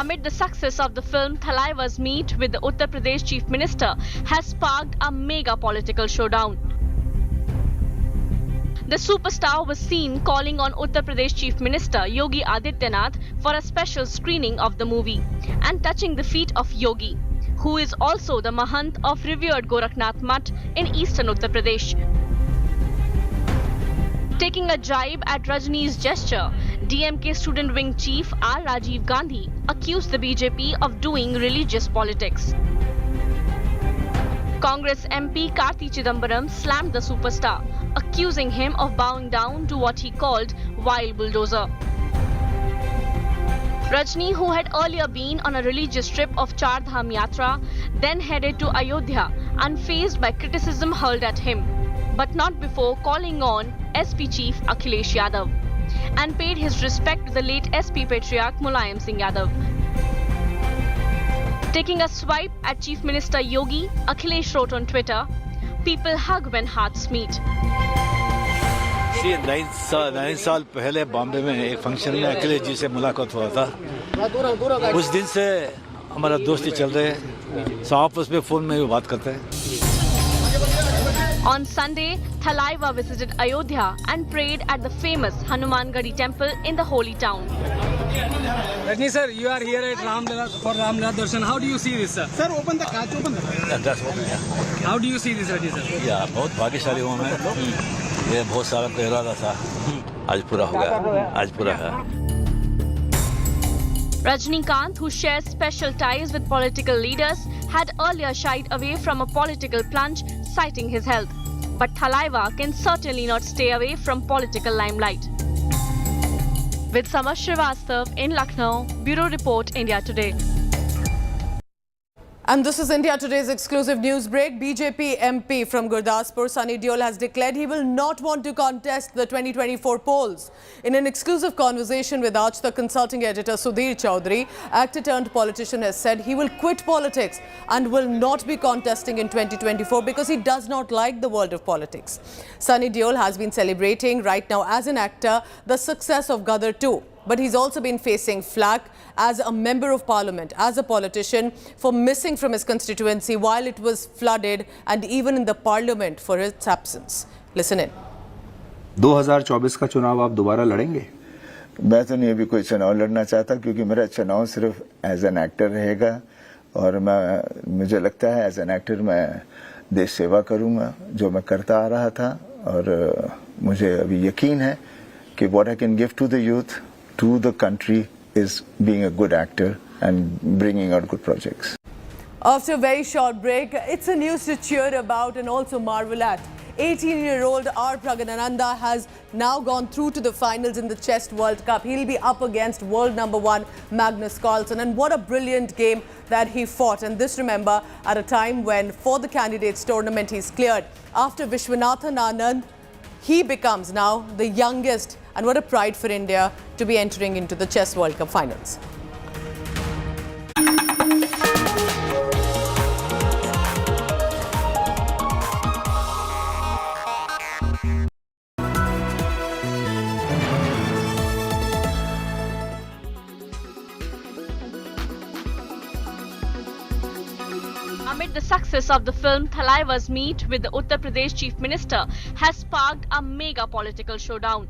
Amid the success of the film, Thalaiva's meet with the Uttar Pradesh Chief Minister has sparked a mega political showdown. The superstar was seen calling on Uttar Pradesh Chief Minister Yogi Adityanath for a special screening of the movie and touching the feet of Yogi, who is also the Mahant of revered Gorakhnath Mutt in eastern Uttar Pradesh. Taking a jibe at Rajini's gesture, DMK student wing chief R. Rajiv Gandhi accused the BJP of doing religious politics. Congress MP Karti Chidambaram slammed the superstar, accusing him of bowing down to what he called wild bulldozer. Rajni, who had earlier been on a religious trip of Char Dham Yatra, then headed to Ayodhya unfazed by criticism hurled at him, but not before calling on SP Chief Akhilesh Yadav and paid his respect to the late SP Patriarch Mulayam Singh Yadav. Taking a swipe at Chief Minister Yogi, Akhilesh wrote on Twitter, "People hug when hearts meet."
9 साल पहले बॉम्बे में एक function में अखिलेश जी से मुलाकात हुआ था। उस दिन से हमारा दोस्ती चल रहे है, आपस में फोन में भी बात करते हैं।
On Sunday, Thalaiva visited Ayodhya and prayed at the famous Hanumangadi temple in the holy town.
Rajni sir, you are here at for Ramlila Darshan. How do you see this, sir? Sir, open the catch, open the catch.
That's open, yeah.
How do you see this, Rajni sir?
Yeah, बहुत भाग्यशाली हूँ मैं। ये बहुत सारा इरादा था, आज पूरा हो गया, आज पूरा है।
Rajinikanth, who shares special ties with political leaders, had earlier shied away from a political plunge, citing his health. But Thalaiva can certainly not stay away from political limelight. With Samar Srivastav in Lucknow, Bureau Report, India Today.
And this is India Today's exclusive news break. BJP MP from Gurdaspur, Sunny Deol, has declared he will not want to contest the 2024 polls. In an exclusive conversation with Aaj Tak consulting editor Sudhir Chaudhary, actor turned politician has said he will quit politics and will not be contesting in 2024 because he does not like the world of politics. Sunny Deol has been celebrating right now as an actor the success of Gadar 2. But he's also been facing flack as a member of parliament, as a politician, for missing from his constituency while it was flooded and even in the parliament for its absence. Listen in.
2024 का चुनाव आप दोबारा लड़ेंगे?
मैं तो नहीं अभी कोई चुनाव लड़ना चाहता क्योंकि मेरा चुनाव सिर्फ एज एन एक्टर रहेगा और मुझे लगता है एज एन एक्टर मैं देश सेवा करूंगा जो मैं करता आ रहा था और मुझे अभी यकीन है कि what I can give to the youth to the country is being a good actor and bringing out good projects.
After a very short break, it's a news to cheer about and also marvel at. 18-year-old R. Praganananda has now gone through to the finals in the Chess World Cup. He'll be up against world number 1 Magnus Carlsen, and what a brilliant game that he fought. And this, remember, at a time when for the candidates tournament he's cleared. After Vishwanathan Anand, he becomes now the youngest, and what a pride for India to be entering into the Chess World Cup finals.
Amid the success of the film, Thalaiva's meet with the Uttar Pradesh Chief Minister has sparked a mega political showdown.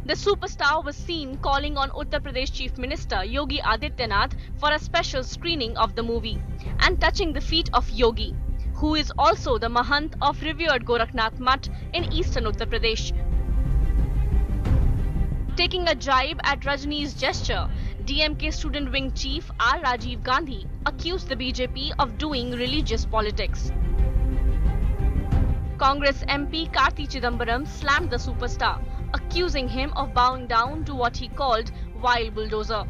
The superstar was seen calling on Uttar Pradesh Chief Minister Yogi Adityanath for a special screening of the movie and touching the feet of Yogi, who is also the Mahant of revered Gorakhnath Mutt in eastern Uttar Pradesh. Taking a jibe at Rajini's gesture, DMK student wing chief R. Rajiv Gandhi accused the BJP of doing religious politics. Congress MP Karti Chidambaram slammed the superstar, accusing him of bowing down to what he called wild bulldozer.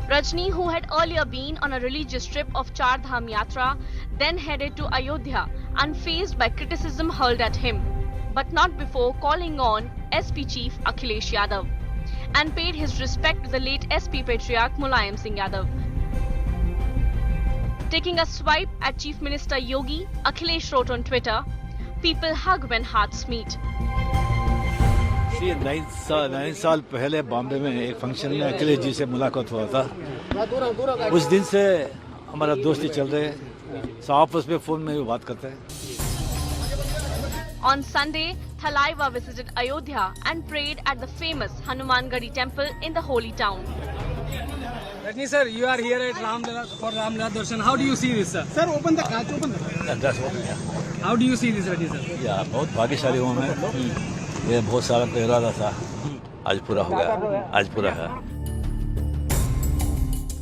Rajni, who had earlier been on a religious trip of Char Dham Yatra, then headed to Ayodhya, unfazed by criticism hurled at him, but not before calling on SP Chief Akhilesh Yadav, and paid his respect to the late SP Patriarch Mulayam Singh Yadav. Taking a swipe at Chief Minister Yogi, Akhilesh wrote on Twitter, "People hug when hearts meet."
9 साल पहले बॉम्बे में एक function में अखिलेश जी से मुलाकात हुआ था। उस दिन से हमारा दोस्ती चल रही है, आपस में फोन में भी बात करते हैं।
On Sunday, Thalaiva visited Ayodhya and prayed at the famous Hanumangadi temple in the holy town.
Rajni sir, you are here at Ramlala for Ramlala Darshan. How do you see this, sir? Sir, open the catch, open the.
That's what, yeah.
How do you see this, Rajni sir?
Yeah, बहुत भाग्यशाली हूँ मैं। ये बहुत सारा इरादा था, आज पूरा हो गया, आज पूरा है।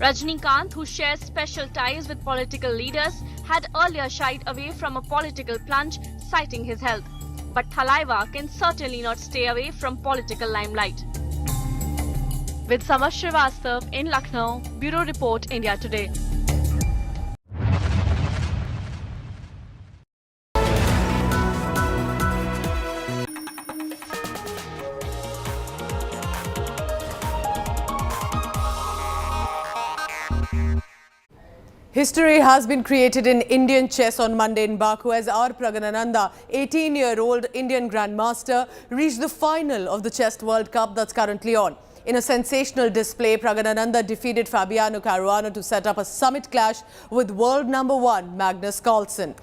Rajinikanth, who shares special ties with political leaders, had earlier shied away from a political plunge, citing his health. But Thalaiva can certainly not stay away from political limelight. With Samar Srivastav in Lucknow, Bureau Report, India Today.
History has been created in Indian chess on Monday in Baku as R. Pragnananda, 18-year-old Indian Grandmaster, reached the final of the Chess World Cup that's currently on. In a sensational display, Pragnananda defeated Fabiano Caruana to set up a summit clash with world number 1 Magnus Carlsen.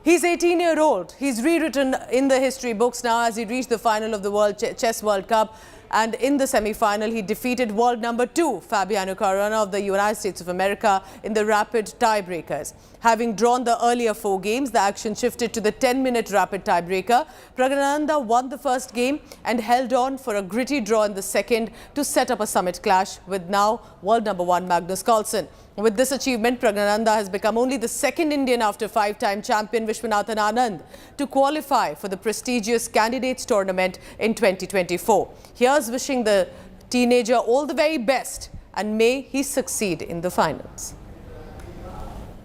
He's 18-year-old. He's rewritten in the history books now as he reached the final of the Chess World Cup. And in the semi-final, he defeated world number 2 Fabiano Caruana of the United States of America in the rapid tiebreakers. Having drawn the earlier 4 games, the action shifted to the 10-minute rapid tiebreaker. Pragnananda won the first game and held on for a gritty draw in the second to set up a summit clash with now world number 1 Magnus Carlsen. With this achievement, Pragnananda has become only the second Indian after 5-time champion Vishwanathan Anand to qualify for the prestigious Candidates Tournament in 2024. Here's wishing the teenager all the very best and may he succeed in the finals.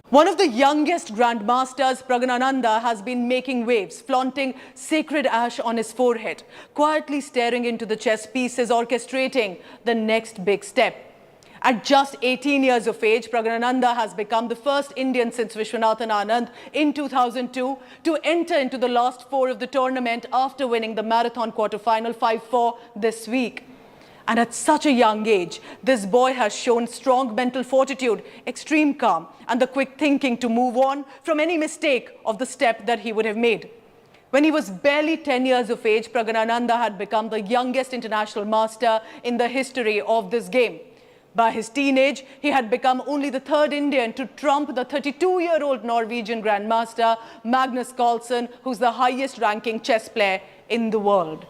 One of the youngest grandmasters, Pragnananda, has been making waves, flaunting sacred ash on his forehead, quietly staring into the chess pieces, orchestrating the next big step. At just 18 years of age, Pragnananda has become the first Indian since Vishwanathan Anand in 2002 to enter into the last 4 of the tournament after winning the marathon quarterfinal 5-4 this week. And at such a young age, this boy has shown strong mental fortitude, extreme calm, and the quick thinking to move on from any mistake of the step that he would have made. When he was barely 10 years of age, Pragnananda had become the youngest international master in the history of this game. By his teenage, he had become only the 3rd Indian to trump the 32-year-old Norwegian grandmaster Magnus Carlsen, who's the highest-ranking chess player in the world.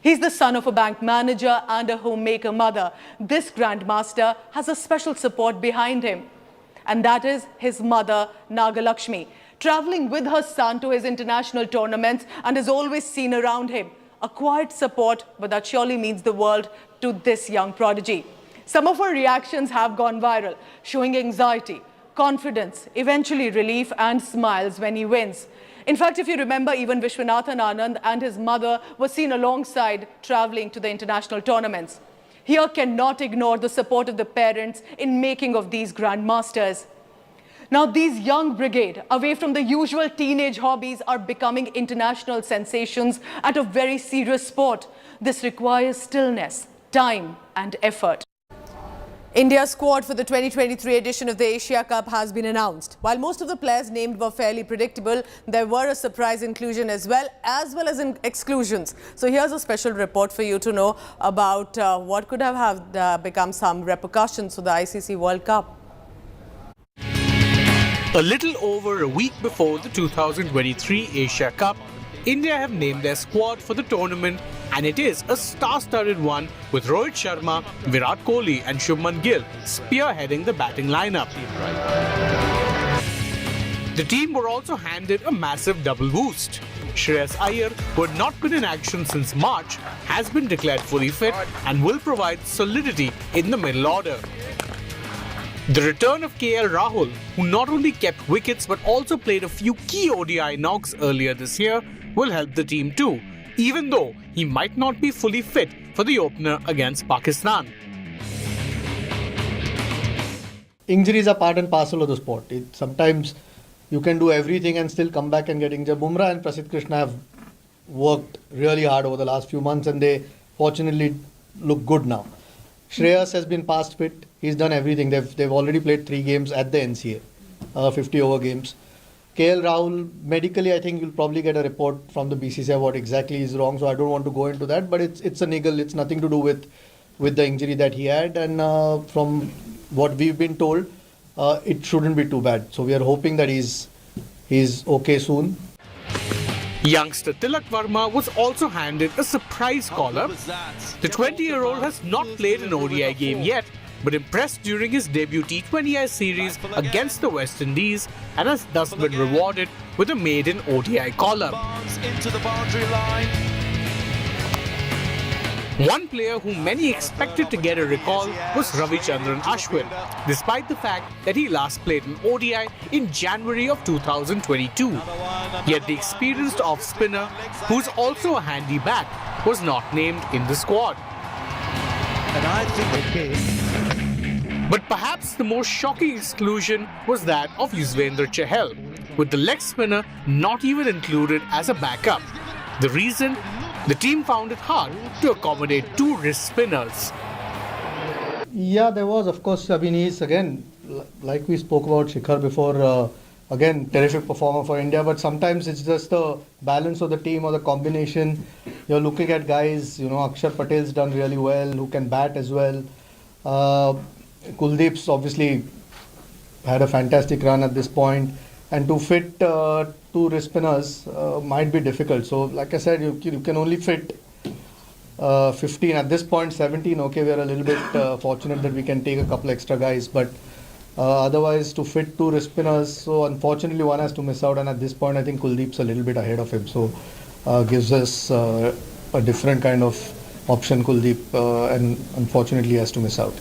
He's the son of a bank manager and a homemaker mother. This grandmaster has a special support behind him, and that is his mother, Nagalakshmi, traveling with her son to his international tournaments and is always seen around him. A quiet support, but that surely means the world to this young prodigy. Some of her reactions have gone viral, showing anxiety, confidence, eventually relief and smiles when he wins. In fact, if you remember, even Vishwanathan Anand and his mother were seen alongside traveling to the international tournaments. Here cannot ignore the support of the parents in making of these grandmasters. Now, these young brigade, away from the usual teenage hobbies, are becoming international sensations at a very serious sport. This requires stillness, time and effort. India's squad for the 2023 edition of the Asia Cup has been announced. While most of the players named were fairly predictable, there were a surprise inclusion as well as exclusions. So here's a special report for you to know about what could have become some repercussions for the ICC World Cup.
A little over a week before the 2023 Asia Cup, India have named their squad for the tournament and it is a star-studded one with Rohit Sharma, Virat Kohli and Shubman Gill spearheading the batting lineup. The team were also handed a massive double boost. Shreyas Iyer, who had not been in action since March, has been declared fully fit and will provide solidity in the middle order. The return of KL Rahul, who not only kept wickets but also played a few key ODI knocks earlier this year, will help the team too, even though he might not be fully fit for the opener against Pakistan.
Injuries are part and parcel of the sport. Sometimes you can do everything and still come back and get injured. Bumrah and Prasidh Krishna have worked really hard over the last few months and they fortunately look good now. Shreyas has been past fit. He's done everything. They've already played 3 games at the NCA, 50-over games. KL Rahul, medically, I think you'll probably get a report from the BCCI what exactly is wrong. So I don't want to go into that. But it's a niggle. It's nothing to do with the injury that he had. And from what we've been told, it shouldn't be too bad. So we are hoping that he's okay soon.
Youngster Tilak Verma was also handed a surprise call-up. The 20-year-old has not played an ODI game yet, but impressed during his debut T20I series against the West Indies and has thus been rewarded with a maiden ODI call-up.
Into the boundary line.
One player whom many expected to get a recall was Ravichandran Ashwin, despite the fact that he last played an ODI in January of 2022. Yet the experienced off-spinner, who's also a handy bat, was not named in the squad. But perhaps the most shocking exclusion was that of Yuzvendra Chahal, with the leg spinner not even included as a backup. The reason? The team found it hard to accommodate 2 wrist spinners.
Yeah, there was, of course. I mean, he's again, like we spoke about Shikhar before, again, terrific performer for India. But sometimes it's just the balance of the team or the combination. You're looking at guys, Akshar Patel's done really well, who can bat as well. Kuldeep's obviously had a fantastic run at this point. And to fit 2 wrist spinners might be difficult. So, like I said, you can only fit 15. At this point, 17. Okay, we're a little bit fortunate that we can take a couple extra guys. But otherwise, to fit 2 wrist spinners, so unfortunately, one has to miss out. And at this point, I think Kuldeep's a little bit ahead of him. So, gives us a different kind of option, Kuldeep. And unfortunately, has to miss out.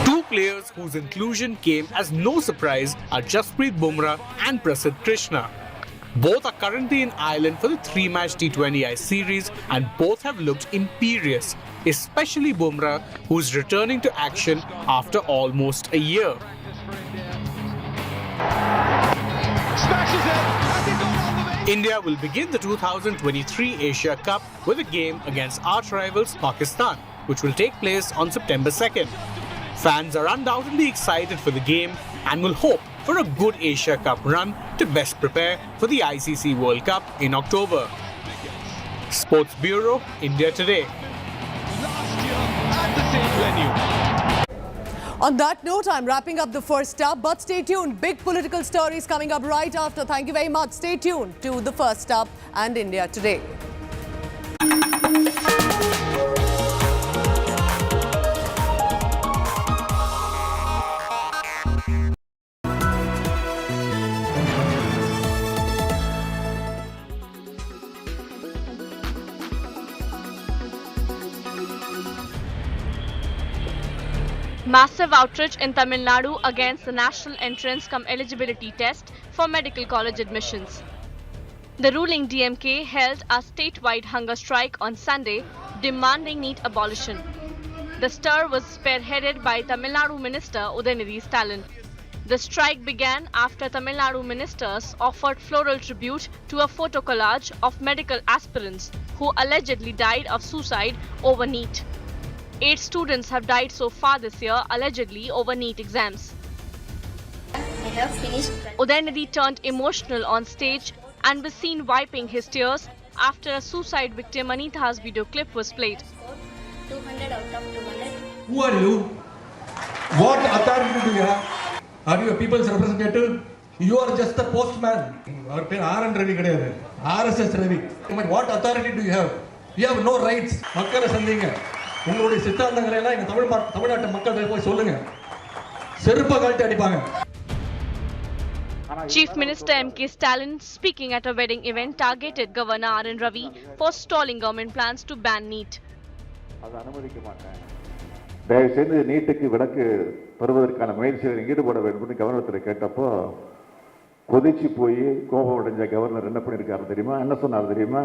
2 players whose inclusion came as no surprise are Jasprit Bumrah and Prasidh Krishna. Both are currently in Ireland for the 3-match T20I series and both have looked imperious, especially Bumrah, who's returning to action after almost a year. India will begin the 2023 Asia Cup with a game against arch rivals Pakistan, which will take place on September 2nd. Fans are undoubtedly excited for the game and will hope for a good Asia Cup run to best prepare for the ICC World Cup in October. Sports Bureau, India Today.
On that note, I'm wrapping up the first up, but stay tuned. Big political stories coming up right after. Thank you very much. Stay tuned to the first up and India Today.
Massive outrage in Tamil Nadu against the National Entrance cum Eligibility Test for medical college admissions. The ruling DMK held a statewide hunger strike on Sunday demanding NEET abolition. The stir was spearheaded by Tamil Nadu Minister Udayanidhi Stalin. The strike began after Tamil Nadu ministers offered floral tribute to a photo collage of medical aspirants who allegedly died of suicide over NEET. 8 students have died so far this year, allegedly over NEET exams. Udayanidhi turned emotional on stage and was seen wiping his tears after a suicide victim Anita's video clip was played.
200 out of 200.
Who are you? What authority do you have? Are you a people's representative? You are just the postman. Our பேர் R.N. Ravi கிடையாது, RSS Ravi. What authority do you have? You have no rights. மக்களை சந்திங்க, உங்களுடைய சித்தாந்தங்களை எல்லாம் எங்க தமிழ்நாட்டு மக்கள் போய் சொல்லுங்க, செருப்பை கழட்டி அடிப்பாங்க.
Chief Minister M.K. Stalin, speaking at a wedding event, targeted Governor R.N. Ravi for stalling government plans to ban NEET.
தயவுசெய்து நீட்டுக்கு விலக்கு பெறுவதற்கான முயற்சியில் ஈடுபட வேண்டும் என்று கவர்னத்தில் கேட்டப்போ கொதிச்சு போய் கோபம் அடைஞ்ச கவர்னர் என்ன பண்ணியிருக்காரு தெரியுமா? என்ன சொன்னார் தெரியுமா?